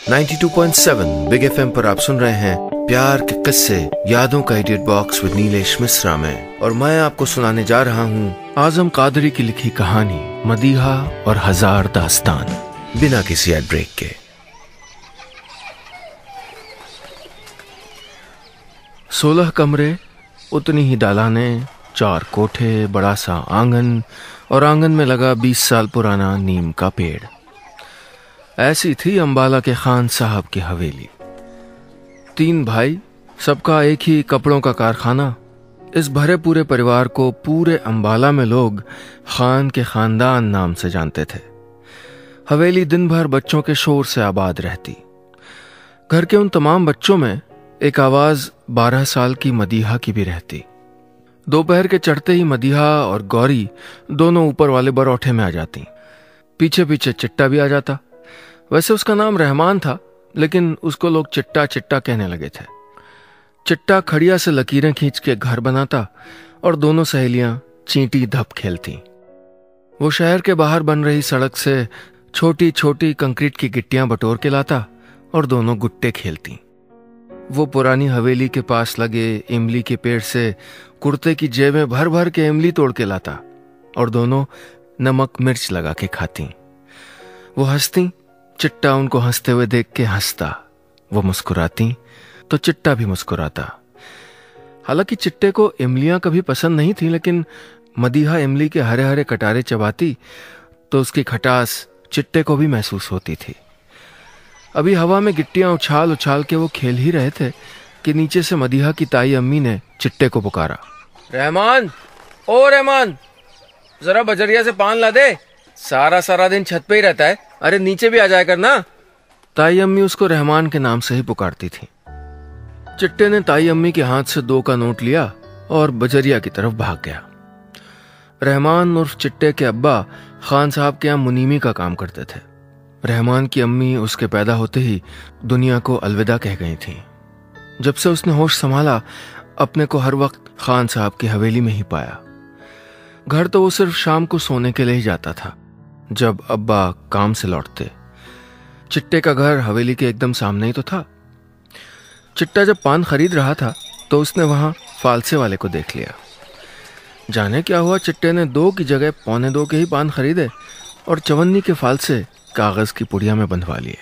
92.7 big FM पर आप सुन रहे हैं प्यार के किस्से यादों का edit box with Nilesh Mishra में, और मैं आपको सुनाने जा रहा हूँ आजम कादरी की लिखी कहानी मदीहा और हजार दास्तान, बिना किसी एड ब्रेक के। 16 कमरे, उतनी ही दालानें, 4 कोठे, बड़ा सा आंगन और आंगन में लगा 20 साल पुराना नीम का पेड़। ऐसी थी अंबाला के खान साहब की हवेली। 3 भाई, सबका एक ही कपड़ों का कारखाना। इस भरे पूरे परिवार को पूरे अंबाला में लोग खान के खानदान नाम से जानते थे। हवेली दिन भर बच्चों के शोर से आबाद रहती। घर के उन तमाम बच्चों में एक आवाज 12 साल की मदीहा की भी रहती। दोपहर के चढ़ते ही मदीहा और गौरी दोनों ऊपर वाले बरौठे में आ जाती। पीछे पीछे चिट्टा भी आ जाता। वैसे उसका नाम रहमान था, लेकिन उसको लोग चिट्टा चिट्टा कहने लगे थे। चिट्टा खड़िया से लकीरें खींच के घर बनाता और दोनों सहेलियां चींटी धप खेलती। वो शहर के बाहर बन रही सड़क से छोटी छोटी कंक्रीट की गिट्टियां बटोर के लाता और दोनों गुट्टे खेलती। वो पुरानी हवेली के पास लगे इमली के पेड़ से कुर्ते की जेबें भर भर के इमली तोड़ के लाता और दोनों नमक मिर्च लगा के खाती। वो हंसती, चिट्टा उनको हंसते हुए देख के हंसता। वो मुस्कुराती तो चिट्टा भी मुस्कुराता। हालांकि चिट्टे को इमलियां कभी पसंद नहीं थी, लेकिन मदीहा इमली के हरे हरे कटारे चबाती तो उसकी खटास चिट्टे को भी महसूस होती थी। अभी हवा में गिट्टियां उछाल उछाल के वो खेल ही रहे थे कि नीचे से मदीहा की ताई अम्मी ने चिट्टे को पुकारा, रहमान, ओ रहमान, जरा बजरिया से पान ला दे, सारा सारा दिन छत पे ही रहता है, अरे नीचे भी आ जाया करना। ताई अम्मी उसको रहमान के नाम से ही पुकारती थी। चिट्टे ने ताई अम्मी के हाथ से 2 का नोट लिया और बजरिया की तरफ भाग गया। रहमान उर्फ चिट्टे के अब्बा खान साहब के यहाँ मुनीमी का काम करते थे। रहमान की अम्मी उसके पैदा होते ही दुनिया को अलविदा कह गई थी। जब से उसने होश संभाला, अपने को हर वक्त खान साहब की हवेली में ही पाया। घर तो वो सिर्फ शाम को सोने के लिए ही जाता था, जब अब्बा काम से लौटते। चिट्टे का घर हवेली के एकदम सामने ही तो था। चिट्टा जब पान खरीद रहा था तो उसने वहां फालसे वाले को देख लिया। जाने क्या हुआ, चिट्टे ने 2 की जगह 1.25 के ही पान खरीदे और चवन्नी के फालसे कागज की पुड़िया में बंधवा लिए।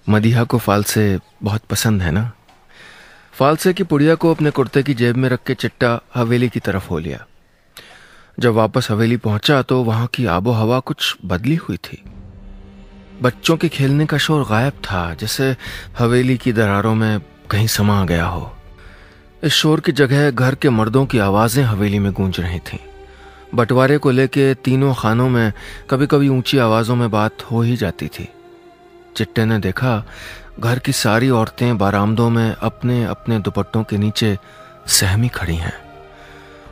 मदीहा को फालसे बहुत पसंद है ना। फालसे की पुड़िया को अपने कुर्ते की जेब में रख के चिट्टा हवेली की तरफ हो लिया। जब वापस हवेली पहुंचा तो वहां की आबो हवा कुछ बदली हुई थी। बच्चों के खेलने का शोर गायब था, जैसे हवेली की दरारों में कहीं समा गया हो। इस शोर की जगह घर के मर्दों की आवाजें हवेली में गूंज रही थीं। बंटवारे को लेके तीनों खानों में कभी कभी ऊंची आवाजों में बात हो ही जाती थी। चिट्टे ने देखा घर की सारी औरतें बारामदों में अपने अपने दुपट्टों के नीचे सहमी खड़ी हैं।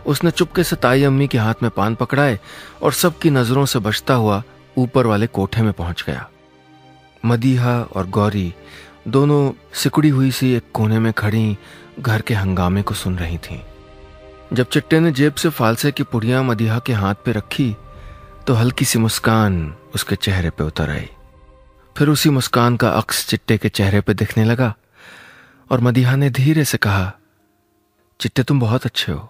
उसने चुपके से ताई अम्मी के हाथ में पान पकड़ाए और सबकी नजरों से बचता हुआ ऊपर वाले कोठे में पहुंच गया। मदीहा और गौरी दोनों सिकुड़ी हुई सी एक कोने में खड़ी घर के हंगामे को सुन रही थीं। जब चिट्टे ने जेब से फालसे की पुड़िया मदीहा के हाथ पे रखी तो हल्की सी मुस्कान उसके चेहरे पे उतर आई। फिर उसी मुस्कान का अक्स चिट्टे के चेहरे पे दिखने लगा और मदीहा ने धीरे से कहा, चिट्टे तुम बहुत अच्छे हो।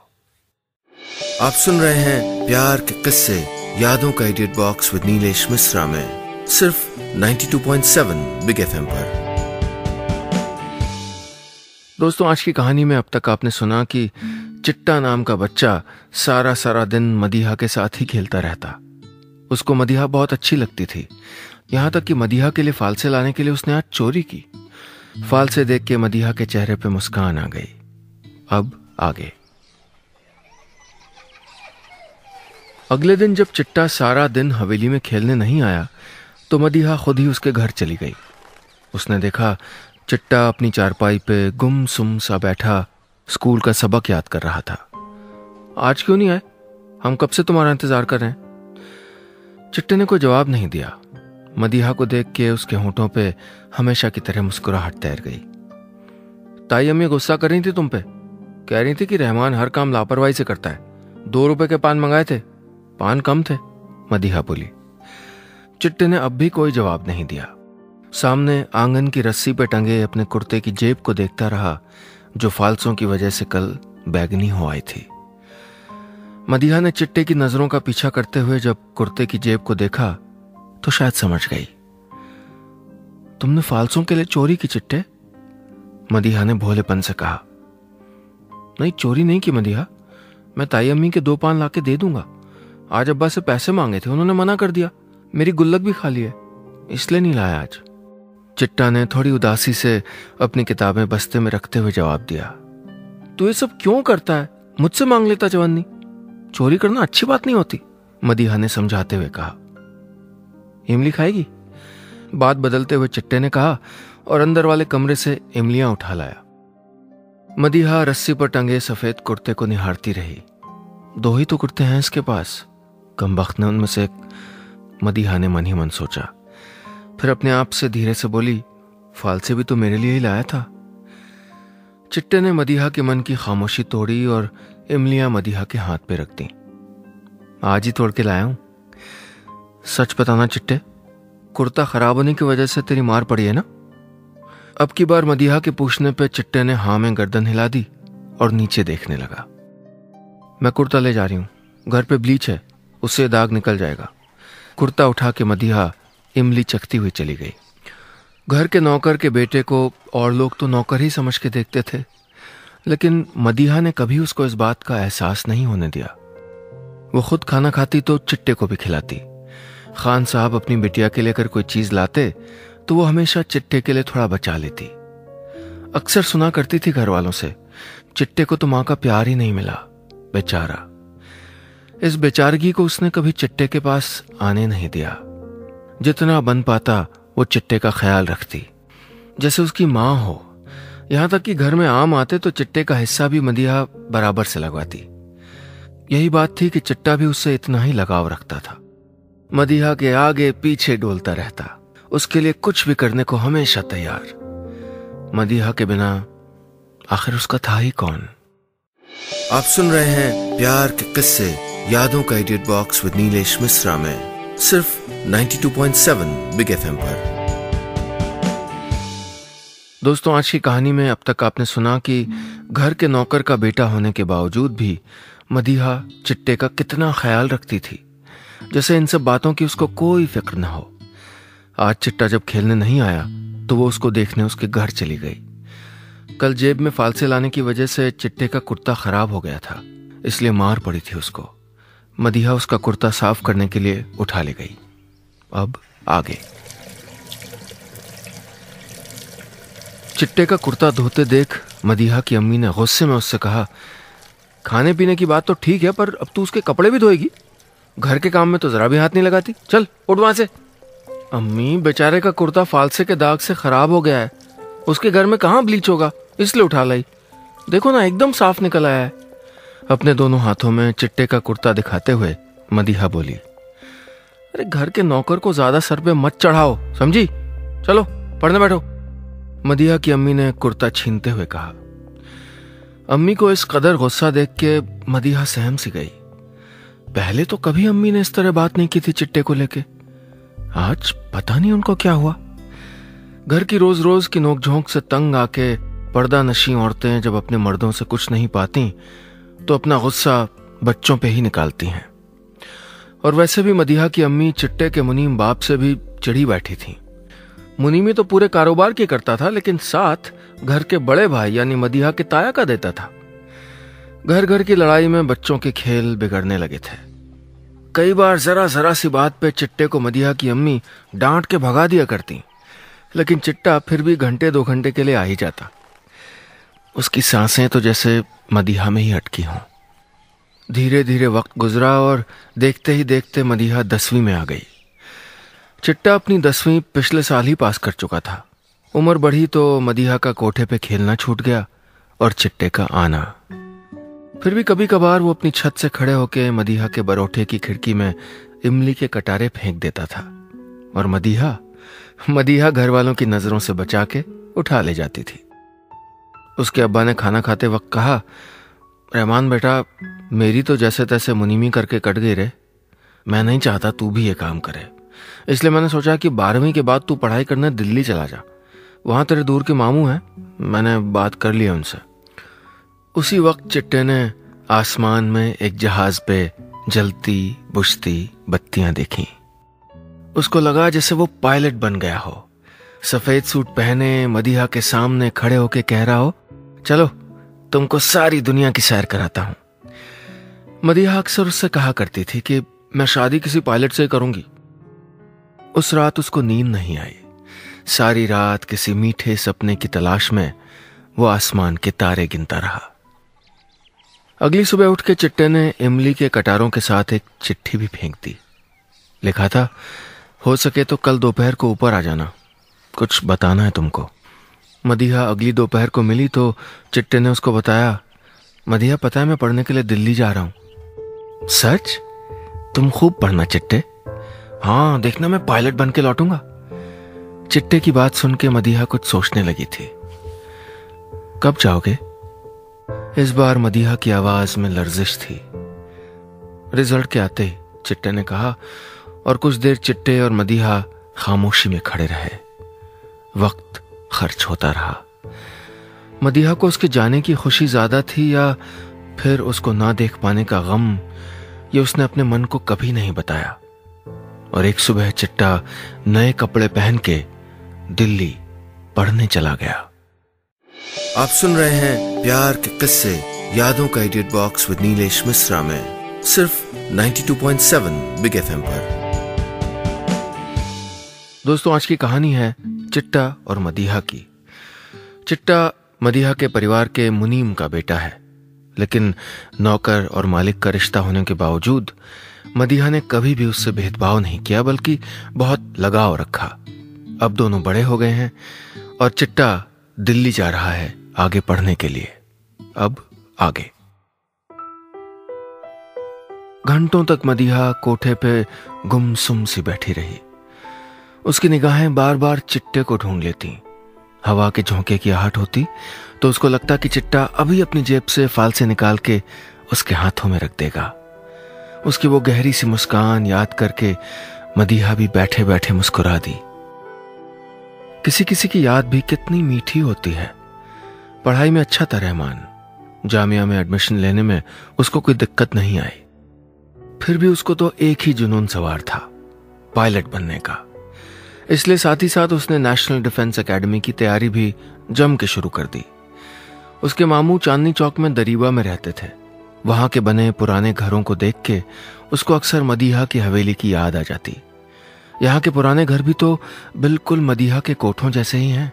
आप सुन रहे हैं प्यार के किस्से यादों का edit box with Nilesh Mishra में, सिर्फ 92.7 बिग एफएम पर। दोस्तों, आज की कहानी में अब तक आपने सुना कि चिट्टा नाम का बच्चा सारा सारा दिन मदीहा के साथ ही खेलता रहता। उसको मदीहा बहुत अच्छी लगती थी, यहां तक कि मदीहा के लिए फालसे लाने के लिए उसने आज चोरी की। फालसे देख के मदीहा के चेहरे पे मुस्कान आ गई। अब आगे। अगले दिन जब चिट्टा सारा दिन हवेली में खेलने नहीं आया तो मदीहा खुद ही उसके घर चली गई। उसने देखा चिट्टा अपनी चारपाई पे गुमसुम सा बैठा स्कूल का सबक याद कर रहा था। आज क्यों नहीं आए? हम कब से तुम्हारा इंतजार कर रहे हैं। चिट्टे ने कोई जवाब नहीं दिया। मदीहा को देख के उसके होंठों पे हमेशा की तरह मुस्कुराहट तैर गई। ताई अम्मी गुस्सा कर रही थी तुम पे, कह रही थी कि रहमान हर काम लापरवाही से करता है। 2 रुपए के पान मंगाए थे, पान कम थे, मदीहा बोली। चिट्टे ने अब भी कोई जवाब नहीं दिया। सामने आंगन की रस्सी पे टंगे अपने कुर्ते की जेब को देखता रहा, जो फाल्सों की वजह से कल बैगनी हो आई थी। मदीहा ने चिट्टे की नजरों का पीछा करते हुए जब कुर्ते की जेब को देखा तो शायद समझ गई। तुमने फाल्सों के लिए चोरी की चिट्टे? मदीहा ने भोलेपन से कहा। नहीं, चोरी नहीं की मदीहा, मैं ताई अम्मी के 2 पान लाके दे दूंगा। आज अब्बा से पैसे मांगे थे, उन्होंने मना कर दिया। मेरी गुल्लक भी खाली है, इसलिए नहीं लाया आज। चिट्टा ने थोड़ी उदासी से अपनी किताबें बस्ते में रखते हुए जवाब दिया। तू ये सब क्यों करता है? मुझसे मांग लेता जवानी। चोरी करना अच्छी बात नहीं होती, मदीहा ने समझाते हुए कहा। इमली खाएगी? बात बदलते हुए चिट्टे ने कहा और अंदर वाले कमरे से इमलियां उठा लाया। मदीहा रस्सी पर टंगे सफेद कुर्ते को निहारती रही। 2 ही तो कुर्ते हैं इसके पास, कमबख्त ने उनमें से मदीहा ने मन ही मन सोचा। फिर अपने आप से धीरे से बोली, फालसे भी तो मेरे लिए ही लाया था। चिट्टे ने मदीहा के मन की खामोशी तोड़ी और इमलियां मदीहा के हाथ पे रख दी। आज ही तोड़ के लाया हूं। सच बताना चिट्टे, कुर्ता खराब होने की वजह से तेरी मार पड़ी है ना? अब की बार मदीहा के पूछने पे चिट्टे ने हाँ में गर्दन हिला दी और नीचे देखने लगा। मैं कुर्ता ले जा रही हूं, घर पे ब्लीच है, उससे दाग निकल जाएगा। कुर्ता उठा के मदीहा इमली चखती हुई चली गई। घर के नौकर के बेटे को और लोग तो नौकर ही समझ के देखते थे, लेकिन मदीहा ने कभी उसको इस बात का एहसास नहीं होने दिया। वो खुद खाना खाती तो चिट्टे को भी खिलाती। खान साहब अपनी बिटिया के लिए अगर कोई चीज लाते तो वो हमेशा चिट्टे के लिए थोड़ा बचा लेती। अक्सर सुना करती थी घर वालों से, चिट्टे को तो मां का प्यार ही नहीं मिला, बेचारा। इस बेचारगी को उसने कभी चिट्टे के पास आने नहीं दिया। जितना बन पाता वो चिट्टे का ख्याल रखती, जैसे उसकी मां हो। यहां तक कि घर में आम आते तो चिट्टे का हिस्सा भी मदीहा बराबर से लगवाती। यही बात थी कि चिट्टा भी उससे इतना ही लगाव रखता था। मदीहा के आगे पीछे डोलता रहता, उसके लिए कुछ भी करने को हमेशा तैयार। मदीहा के बिना आखिर उसका था ही कौन? आप सुन रहे हैं प्यार के किस्से, यादों का edit box with Nilesh Mishra में, सिर्फ 92.7 बिग एफएम पर। दोस्तों, आज की कहानी में अब तक आपने सुना कि घर के नौकर का बेटा होने के बावजूद भी मदीहा चिट्टे का कितना ख्याल रखती थी, जैसे इन सब बातों की उसको कोई फिक्र न हो। आज चिट्टा जब खेलने नहीं आया तो वो उसको देखने उसके घर चली गई। कल जेब में फालसे लाने की वजह से चिट्टे का कुर्ता खराब हो गया था, इसलिए मार पड़ी थी उसको। मदीहा उसका कुर्ता साफ करने के लिए उठा ले गई। अब आगे। चिट्टे का कुर्ता धोते देख मदीहा की अम्मी ने गुस्से में उससे कहा, खाने पीने की बात तो ठीक है, पर अब तू उसके कपड़े भी धोएगी? घर के काम में तो जरा भी हाथ नहीं लगाती, चल उठ वहां से। अम्मी, बेचारे का कुर्ता फालसे के दाग से खराब हो गया है, उसके घर में कहाँ ब्लीच होगा, इसलिए उठा लाई। देखो ना, एकदम साफ निकल आया है। अपने दोनों हाथों में चिट्टे का कुर्ता दिखाते हुए मदीहा बोली, अरे घर के नौकर को ज्यादा सर पे मत चढ़ाओ, समझी? चलो पढ़ने बैठो। मदीहा की अम्मी ने कुर्ता छीनते हुए कहा। अम्मी को इस कदर गुस्सा देख के मदीहा सहम सी गई। पहले तो कभी अम्मी ने इस तरह बात नहीं की थी चिट्टे को लेके। आज पता नहीं उनको क्या हुआ। घर की रोज रोज की नोकझोंक से तंग आके पर्दा नशी औरतें जब अपने मर्दों से कुछ नहीं पाती तो अपना गुस्सा बच्चों पे ही निकालती हैं। और वैसे भी मदीहा की अम्मी चिट्टे के मुनीम बाप से भी चिढ़ी बैठी थी। मुनीमी तो पूरे कारोबार की करता था, लेकिन साथ घर के बड़े भाई यानी मदीहा के ताया का देता था। घर घर की लड़ाई में बच्चों के खेल बिगड़ने लगे थे। कई बार जरा जरा सी बात पे चिट्टे को मदीहा की अम्मी डांट के भगा दिया करती, लेकिन चिट्टा फिर भी घंटे 2 घंटे के लिए आ ही जाता। उसकी सांसें तो जैसे मदीहा में ही अटकी हों। धीरे धीरे वक्त गुजरा और देखते ही देखते मदीहा 10वीं में आ गई। चिट्टा अपनी 10वीं पिछले साल ही पास कर चुका था। उम्र बढ़ी तो मदीहा का कोठे पे खेलना छूट गया और चिट्टे का आना। फिर भी कभी कभार वो अपनी छत से खड़े होकर मदीहा के बरोठे की खिड़की में इमली के कटारे फेंक देता था और मदीहा घर वालों की नजरों से बचा के उठा ले जाती थी। उसके अब्बा ने खाना खाते वक्त कहा, रहमान बेटा, मेरी तो जैसे तैसे मुनीमी करके कट गई रे। मैं नहीं चाहता तू भी ये काम करे। इसलिए मैंने सोचा कि 12वीं के बाद तू पढ़ाई करने दिल्ली चला जा। वहां तेरे दूर के मामू हैं, मैंने बात कर ली उनसे। उसी वक्त चिट्टे ने आसमान में एक जहाज पे जलती बुझती बत्तियां देखी। उसको लगा जैसे वो पायलट बन गया हो। सफेद सूट पहने मदीहा के सामने खड़े होके कह रहा हो, चलो तुमको सारी दुनिया की सैर कराता हूं। मदीहा अक्सर उससे कहा करती थी कि मैं शादी किसी पायलट से करूंगी। उस रात उसको नींद नहीं आई। सारी रात किसी मीठे सपने की तलाश में वो आसमान के तारे गिनता रहा। अगली सुबह उठ के चिट्टे ने इमली के कटारों के साथ एक चिट्ठी भी फेंक दी। लिखा था, हो सके तो कल दोपहर को ऊपर आ जाना, कुछ बताना है तुमको। मदीहा अगली दोपहर को मिली तो चिट्टे ने उसको बताया, मदीहा पता है मैं पढ़ने के लिए दिल्ली जा रहा हूं। सच? तुम खूब पढ़ना चिट्टे। हाँ, देखना मैं पायलट बन के लौटूंगा। चिट्टे की बात सुन के मदीहा कुछ सोचने लगी थी। कब जाओगे? इस बार मदीहा की आवाज में लर्जिश थी। रिजल्ट के आते ही, चिट्टे ने कहा, और कुछ देर चिट्टे और मदीहा खामोशी में खड़े रहे। वक्त खर्च होता रहा। मदीहा को उसके जाने की खुशी ज्यादा थी या फिर उसको ना देख पाने का गम, ये उसने अपने मन को कभी नहीं बताया। और एक सुबह चिट्टा नए कपड़े पहन के दिल्ली पढ़ने चला गया। आप सुन रहे हैं प्यार के किस्से यादों का edit box with Nilesh Mishra में, सिर्फ 92.7 बिग एफएम पर। दोस्तों, आज की कहानी है चिट्टा और मदीहा की। चिट्टा मदीहा के परिवार के मुनीम का बेटा है, लेकिन नौकर और मालिक का रिश्ता होने के बावजूद मदीहा ने कभी भी उससे भेदभाव नहीं किया, बल्कि बहुत लगाव रखा। अब दोनों बड़े हो गए हैं और चिट्टा दिल्ली जा रहा है आगे पढ़ने के लिए। अब आगे। घंटों तक मदीहा कोठे पे गुमसुम सी बैठी रही। उसकी निगाहें बार बार चिट्टे को ढूंढ लेती। हवा के झोंके की आहट होती तो उसको लगता कि चिट्टा अभी अपनी जेब से फालसे निकाल के उसके हाथों में रख देगा। उसकी वो गहरी सी मुस्कान याद करके मदीहा भी बैठे बैठे मुस्कुरा दी। किसी किसी की याद भी कितनी मीठी होती है। पढ़ाई में अच्छा था रहमान। जामिया में एडमिशन लेने में उसको कोई दिक्कत नहीं आई। फिर भी उसको तो एक ही जुनून सवार था, पायलट बनने का। इसलिए साथ ही साथ उसने नेशनल डिफेंस एकेडमी की तैयारी भी जम के शुरू कर दी। उसके मामू चांदनी चौक में दरीबा में रहते थे। वहां के बने पुराने घरों को देख के उसको अक्सर मदीहा की हवेली की याद आ जाती। यहाँ के पुराने घर भी तो बिल्कुल मदीहा के कोठों जैसे ही हैं,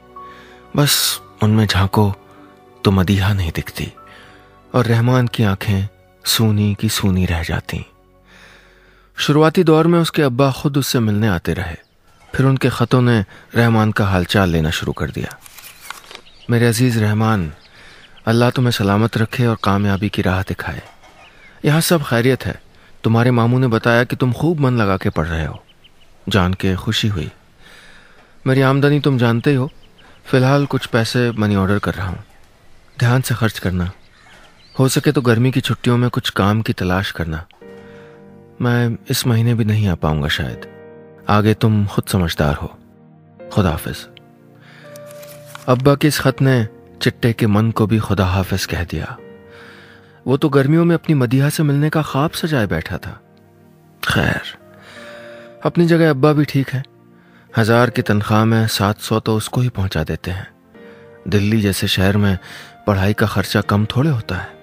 बस उनमें झांको तो मदीहा नहीं दिखती और रहमान की आंखें सूनी की सूनी रह जाती। शुरुआती दौर में उसके अब्बा खुद उससे मिलने आते रहे। फिर उनके खतों ने रहमान का हालचाल लेना शुरू कर दिया। मेरे अजीज रहमान, अल्लाह तुम्हें सलामत रखे और कामयाबी की राह दिखाए। यहाँ सब खैरियत है। तुम्हारे मामू ने बताया कि तुम खूब मन लगा के पढ़ रहे हो। जान के खुशी हुई। मेरी आमदनी तुम जानते हो। फिलहाल कुछ पैसे मनी ऑर्डर कर रहा हूँ। ध्यान से खर्च करना। हो सके तो गर्मी की छुट्टियों में कुछ काम की तलाश करना। मैं इस महीने भी नहीं आ पाऊंगा शायद। आगे तुम खुद समझदार हो। खुदा हाफिज। अब्बा के इस खत ने चिट्टे के मन को भी खुदा हाफिज कह दिया। वो तो गर्मियों में अपनी मदीहा से मिलने का ख्वाब सजाए बैठा था। खैर, अपनी जगह अब्बा भी ठीक है। 1000 की तनख्वाह में 700 तो उसको ही पहुंचा देते हैं। दिल्ली जैसे शहर में पढ़ाई का खर्चा कम थोड़े होता है।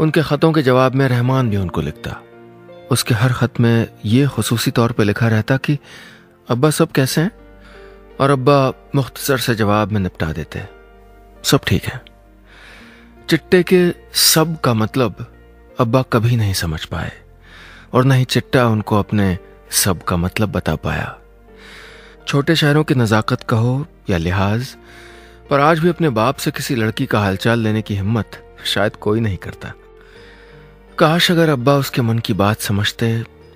उनके खतों के जवाब में रहमान भी उनको लिखता। उसके हर खत में ये खुसूसी तौर पे लिखा रहता कि अब्बा सब कैसे हैं, और अब्बा मुख्तसर से जवाब में निपटा देते, सब ठीक है। चिट्टे के सब का मतलब अब्बा कभी नहीं समझ पाए और न ही चिट्टा उनको अपने सब का मतलब बता पाया। छोटे शहरों की नजाकत कहो या लिहाज, पर आज भी अपने बाप से किसी लड़की का हालचाल लेने की हिम्मत शायद कोई नहीं करता। काश अगर अब्बा उसके मन की बात समझते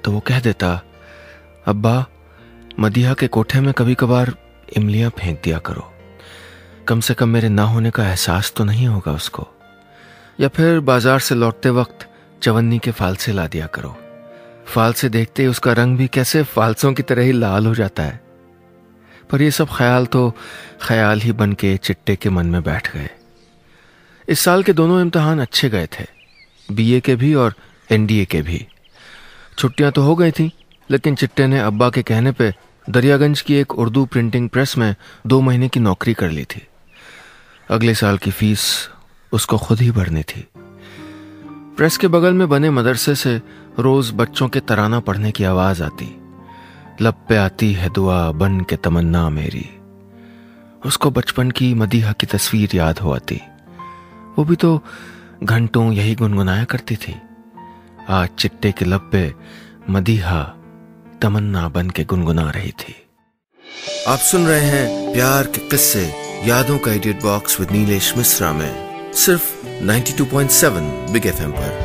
तो वो कह देता, अब्बा मदीहा के कोठे में कभी कभार इमलियां फेंक दिया करो, कम से कम मेरे ना होने का एहसास तो नहीं होगा उसको। या फिर बाजार से लौटते वक्त चवन्नी के फालसे ला दिया करो, फालसे देखते ही उसका रंग भी कैसे फालसों की तरह ही लाल हो जाता है। पर ये सब ख्याल तो ख्याल ही बन के चिट्टे के मन में बैठ गए। इस साल के दोनों इम्तिहान अच्छे गए थे, बीए के भी और एनडीए के भी। छुट्टियां तो हो गई थी, लेकिन चिट्टे ने अब्बा के कहने पे दरियागंज की एक उर्दू प्रिंटिंग प्रेस में 2 महीने की नौकरी कर ली थी। अगले साल की फीस उसको खुद ही भरनी थी। प्रेस के बगल में बने मदरसे से रोज बच्चों के तराना पढ़ने की आवाज आती। लब पे आती है दुआ बन के तमन्ना मेरी। उसको बचपन की मदीहा की तस्वीर याद हो आती। वो भी तो घंटों यही गुनगुनाया करती थी। आज चिट्टे के लब पे मदीहा तमन्ना बन के गुनगुना रही थी। आप सुन रहे हैं प्यार के किस्से यादों का edit box with Nilesh Mishra में, सिर्फ 92.7 बिग एफएम पर।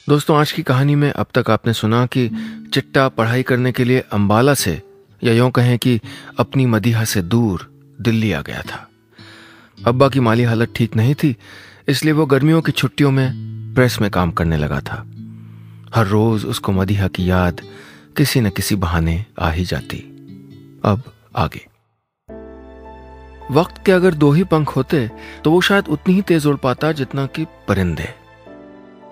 दोस्तों, आज की कहानी में अब तक आपने सुना कि चिट्टा पढ़ाई करने के लिए अंबाला से, या यूं कहें कि अपनी मदीहा से दूर, दिल्ली आ गया था। अब्बा की माली हालत ठीक नहीं थी, इसलिए वो गर्मियों की छुट्टियों में प्रेस में काम करने लगा था। हर रोज उसको मदीहा की याद किसी न किसी बहाने आ ही जाती। अब आगे। वक्त के अगर 2 ही पंख होते तो वो शायद उतनी ही तेज उड़ पाता जितना कि परिंदे।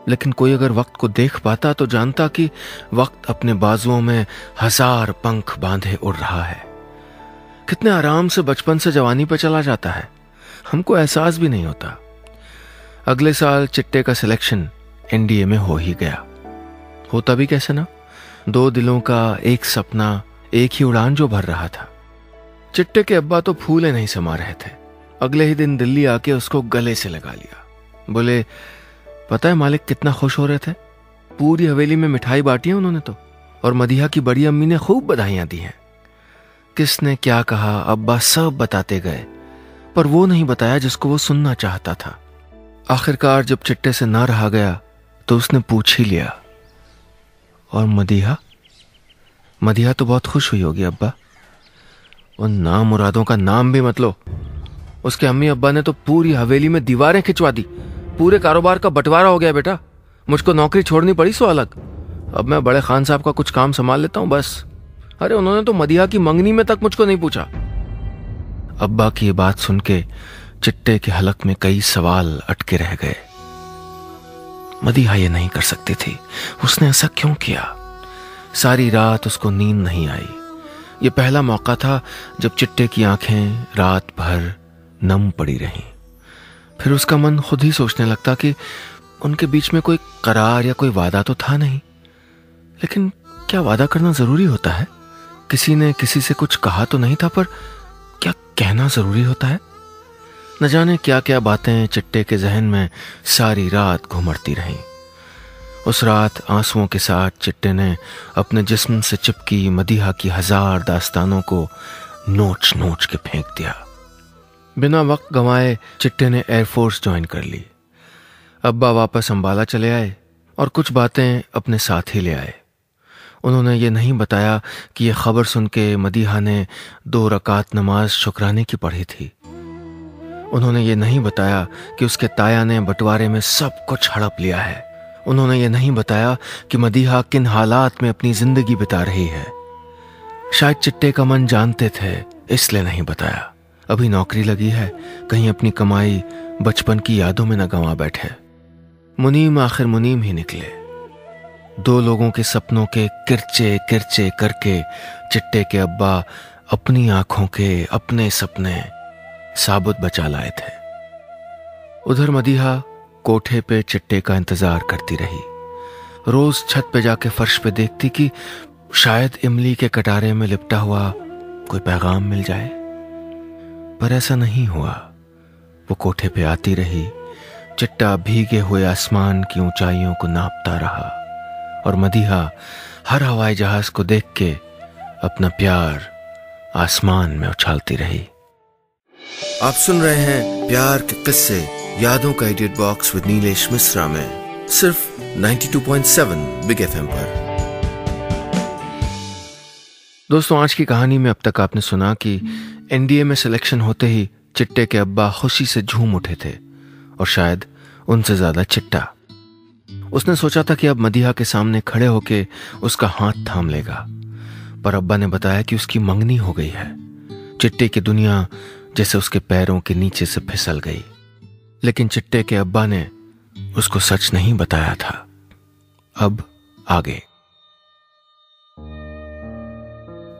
लेकिन कोई अगर वक्त को देख पाता तो जानता कि वक्त अपने बाजुओं में 1000 पंख बांधे उड़ रहा है। कितने आराम से बचपन से जवानी पे चला जाता है, हमको एहसास भी नहीं होता। अगले साल चिट्टे का सिलेक्शन एनडीए में हो ही गया। होता भी कैसे ना, 2 दिलों का एक सपना, एक ही उड़ान जो भर रहा था। चिट्टे के अब्बा तो फूले नहीं समा रहे थे। अगले ही दिन दिल्ली आके उसको गले से लगा लिया। बोले, पता है मालिक कितना खुश हो रहे थे? पूरी हवेली में मिठाई बांटी है उन्होंने तो, और मदीहा की बड़ी अम्मी ने खूब बधाइयां दी हैं। किसने क्या कहा अब्बा सब बताते गए, पर वो नहीं बताया जिसको वो सुनना चाहता था। आखिरकार जब चिट्टे से ना रहा गया तो उसने पूछ ही लिया, और मदीहा? मदीहा तो बहुत खुश हुई होगी अब्बा। उन नाम मुरादों का नाम भी मत लो। उसके अम्मी अब्बा ने तो पूरी हवेली में दीवारें खिंचवा दी। पूरे कारोबार का बंटवारा हो गया बेटा। मुझको नौकरी छोड़नी पड़ी सो अलग। अब मैं बड़े खान साहब का कुछ काम संभाल लेता हूं बस। अरे उन्होंने तो मदीहा की मंगनी में तक मुझको नहीं पूछा। अब्बा की ये बात सुन के चिट्टे के हलक में कई सवाल अटके रह गए। मदीहा ये नहीं कर सकती थी, उसने ऐसा क्यों किया? सारी रात उसको नींद नहीं आई। ये पहला मौका था जब चिट्टे की आंखें रात भर नम पड़ी रहीं। फिर उसका मन खुद ही सोचने लगता कि उनके बीच में कोई करार या कोई वादा तो था नहीं। लेकिन क्या वादा करना जरूरी होता है? किसी ने किसी से कुछ कहा तो नहीं था, पर क्या कहना जरूरी होता है? न जाने क्या क्या बातें चिट्टे के जहन में सारी रात घुमड़ती रहीं। उस रात आंसुओं के साथ चिट्टे ने अपने जिस्म से चिपकी मदीहा की 1000 दास्तानों को नोच नोच के फेंक दिया। बिना वक्त गंवाए चिट्टे ने एयरफोर्स ज्वाइन कर ली। अब्बा वापस अंबाला चले आए और कुछ बातें अपने साथ ही ले आए। उन्होंने ये नहीं बताया कि ये खबर सुन के मदीहा ने 2 रकात नमाज शुक्राने की पढ़ी थी। उन्होंने ये नहीं बताया कि उसके ताया ने बंटवारे में सब कुछ हड़प लिया है। उन्होंने ये नहीं बताया कि मदीहा किन हालात में अपनी जिंदगी बिता रही है। शायद चिट्टे का मन जानते थे, इसलिए नहीं बताया। अभी नौकरी लगी है, कहीं अपनी कमाई बचपन की यादों में न गंवा बैठे। मुनीम आखिर मुनीम ही निकले। 2 लोगों के सपनों के किरचे किरचे करके चिट्टे के अब्बा अपनी आंखों के अपने सपने साबुत बचा लाए थे। उधर मदीहा कोठे पे चिट्टे का इंतजार करती रही। रोज छत पे जाके फर्श पे देखती कि शायद इमली के कटारे में लिपटा हुआ कोई पैगाम मिल जाए, पर ऐसा नहीं हुआ। वो कोठे पे आती रही, चिट्टा भीगे हुए आसमान की ऊंचाइयों को नापता रहा, और मदीहा हर हवाई जहाज को देख के अपना प्यार आसमान में उछालती रही। आप सुन रहे हैं प्यार के किस्से यादों का edit box with Nilesh Mishra में, सिर्फ 92.7 बिग एफएम पर। दोस्तों, आज की कहानी में अब तक आपने सुना कि एनडीए में सिलेक्शन होते ही चिट्टे के अब्बा खुशी से झूम उठे थे, और शायद उनसे ज्यादा चिट्टा। उसने सोचा था कि अब मदीहा के सामने खड़े होके उसका हाथ थाम लेगा, पर अब्बा ने बताया कि उसकी मंगनी हो गई है। चिट्टे की दुनिया जैसे उसके पैरों के नीचे से फिसल गई। लेकिन चिट्टे के अब्बा ने उसको सच नहीं बताया था। अब आगे।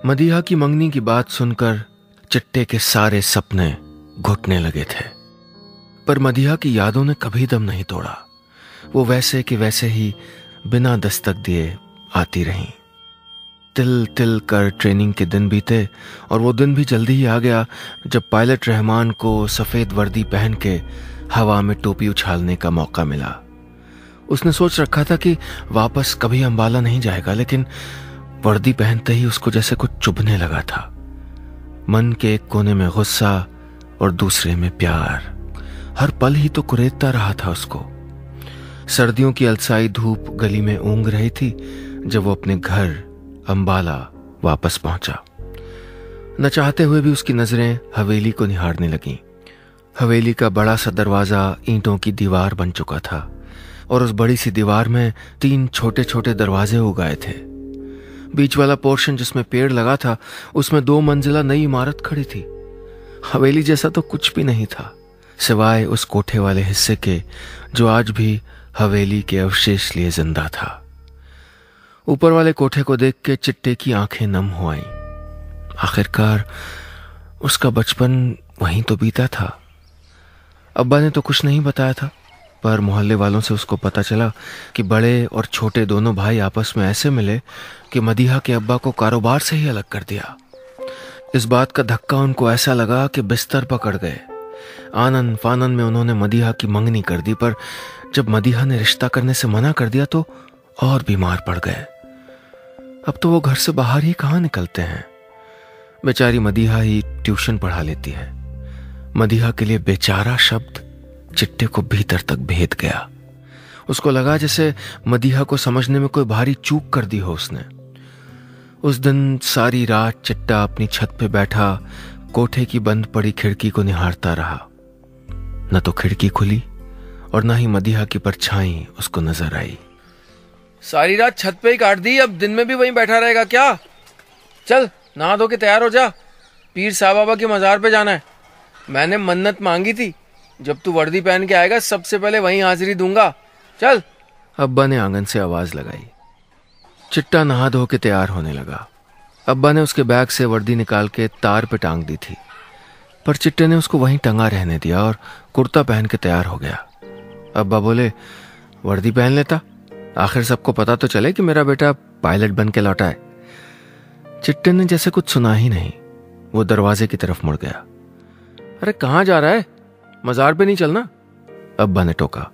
मदीहा की मंगनी की बात सुनकर चिट्टे के सारे सपने घुटने लगे थे, पर मदीहा की यादों ने कभी दम नहीं तोड़ा। वो वैसे कि वैसे ही बिना दस्तक दिए आती रहीं। तिल तिल कर ट्रेनिंग के दिन बीते और वो दिन भी जल्दी ही आ गया जब पायलट रहमान को सफेद वर्दी पहन के हवा में टोपी उछालने का मौका मिला। उसने सोच रखा था कि वापस कभी अंबाला नहीं जाएगा, लेकिन वर्दी पहनते ही उसको जैसे कुछ चुभने लगा था। मन के एक कोने में गुस्सा और दूसरे में प्यार, हर पल ही तो कुरेदता रहा था उसको। सर्दियों की अलसाई धूप गली में ऊँग रही थी जब वो अपने घर अंबाला वापस पहुंचा। न चाहते हुए भी उसकी नजरें हवेली को निहारने लगीं। हवेली का बड़ा सा दरवाजा ईंटों की दीवार बन चुका था और उस बड़ी सी दीवार में 3 छोटे छोटे दरवाजे उगाए थे। बीच वाला पोर्शन जिसमें पेड़ लगा था, उसमें 2 मंजिला नई इमारत खड़ी थी। हवेली जैसा तो कुछ भी नहीं था सिवाय उस कोठे वाले हिस्से के जो आज भी हवेली के अवशेष लिए जिंदा था। ऊपर वाले कोठे को देख के चिट्टे की आंखें नम हो आईं। आखिरकार उसका बचपन वहीं तो बीता था। अब्बा ने तो कुछ नहीं बताया था, पर मोहल्ले वालों से उसको पता चला कि बड़े और छोटे दोनों भाई आपस में ऐसे मिले कि मदीहा के अब्बा को कारोबार से ही अलग कर दिया। इस बात का धक्का उनको ऐसा लगा कि बिस्तर पकड़ गए। आनन फानन में उन्होंने मदीहा की मंगनी कर दी, पर जब मदीहा ने रिश्ता करने से मना कर दिया तो और बीमार पड़ गए। अब तो वो घर से बाहर ही कहाँ निकलते हैं। बेचारी मदीहा ही ट्यूशन पढ़ा लेती है। मदीहा के लिए बेचारा शब्द चिट्टे को भीतर तक भेद गया। उसको लगा जैसे मदीहा को समझने में कोई भारी चूक कर दी हो उसने। उस दिन सारी रात चिट्टा अपनी छत पे बैठा कोठे की बंद पड़ी खिड़की को निहारता रहा। न तो खिड़की खुली और न ही मदीहा की परछाई उसको नजर आई। सारी रात छत पे ही काट दी, अब दिन में भी वहीं बैठा रहेगा क्या? चल नहा धो के तैयार हो जा, पीर साहब बाबा के मजार पे जाना है। मैंने मन्नत मांगी थी, जब तू वर्दी पहन के आएगा सबसे पहले वहीं हाजिरी दूंगा। चल। अब्बा ने आंगन से आवाज लगाई। चिट्टा नहा धो के तैयार होने लगा। अब्बा ने उसके बैग से वर्दी निकाल के तार पे टांग दी थी, पर चिट्टे ने उसको वहीं टंगा रहने दिया और कुर्ता पहन के तैयार हो गया। अब्बा बोले, वर्दी पहन लेता, आखिर सबको पता तो चले कि मेरा बेटा पायलट बन के लौटा है। चिट्टे ने जैसे कुछ सुना ही नहीं, वो दरवाजे की तरफ मुड़ गया। अरे कहाँ जा रहा है? मजार पे नहीं चलना? अब्बा ने टोका।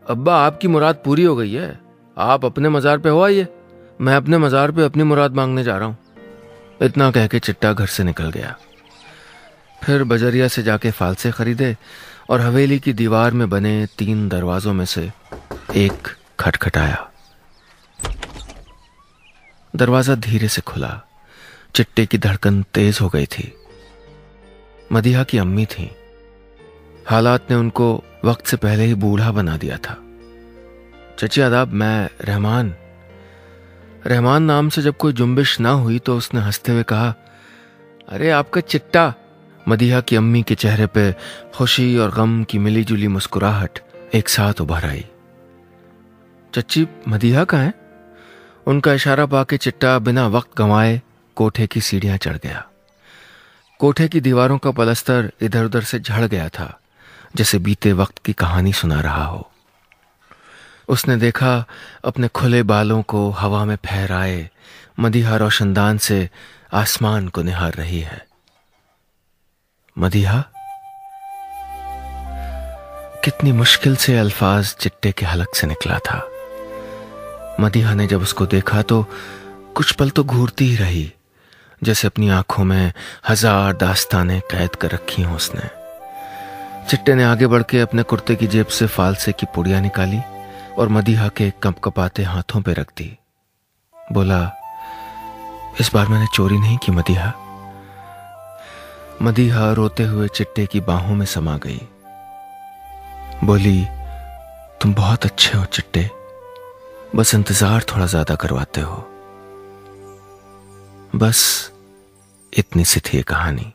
अब्बा आपकी मुराद पूरी हो गई है, आप अपने मजार पे हो आइए, मैं अपने मजार पे अपनी मुराद मांगने जा रहा हूं। इतना कह के चिट्टा घर से निकल गया। फिर बजरिया से जाके फालसे खरीदे और हवेली की दीवार में बने 3 दरवाजों में से एक खटखटाया। दरवाजा धीरे से खुला। चिट्टे की धड़कन तेज हो गई थी। मदीहा की अम्मी थी। हालात ने उनको वक्त से पहले ही बूढ़ा बना दिया था। चची आदाब, मैं रहमान नाम से जब कोई जुम्बिश ना हुई तो उसने हंसते हुए कहा, अरे आपका चिट्टा। मदीहा की अम्मी के चेहरे पे खुशी और गम की मिलीजुली मुस्कुराहट एक साथ उभर आई। चच्ची, मदीहा कहाँ है? उनका इशारा पाके चिट्टा बिना वक्त गंवाए कोठे की सीढ़ियां चढ़ गया। कोठे की दीवारों का पलस्तर इधर उधर से झड़ गया था, जैसे बीते वक्त की कहानी सुना रहा हो। उसने देखा अपने खुले बालों को हवा में फहराए मदीहा रोशनदान से आसमान को निहार रही है। मदीहा? कितनी मुश्किल से अल्फाज चिट्टे के हलक से निकला था। मदीहा ने जब उसको देखा तो कुछ पल तो घूरती ही रही, जैसे अपनी आंखों में 1000 दास्तानें कैद कर रखी हों उसने। चिट्टे ने आगे बढ़ के अपने कुर्ते की जेब से फालसे की पुड़िया निकाली और मदीहा के कंपकपाते हाथों पे रख दी। बोला, इस बार मैंने चोरी नहीं की मदीहा। मदीहा रोते हुए चिट्टे की बाहों में समा गई। बोली, तुम बहुत अच्छे हो चिट्टे, बस इंतजार थोड़ा ज्यादा करवाते हो। बस इतनी सी थी कहानी।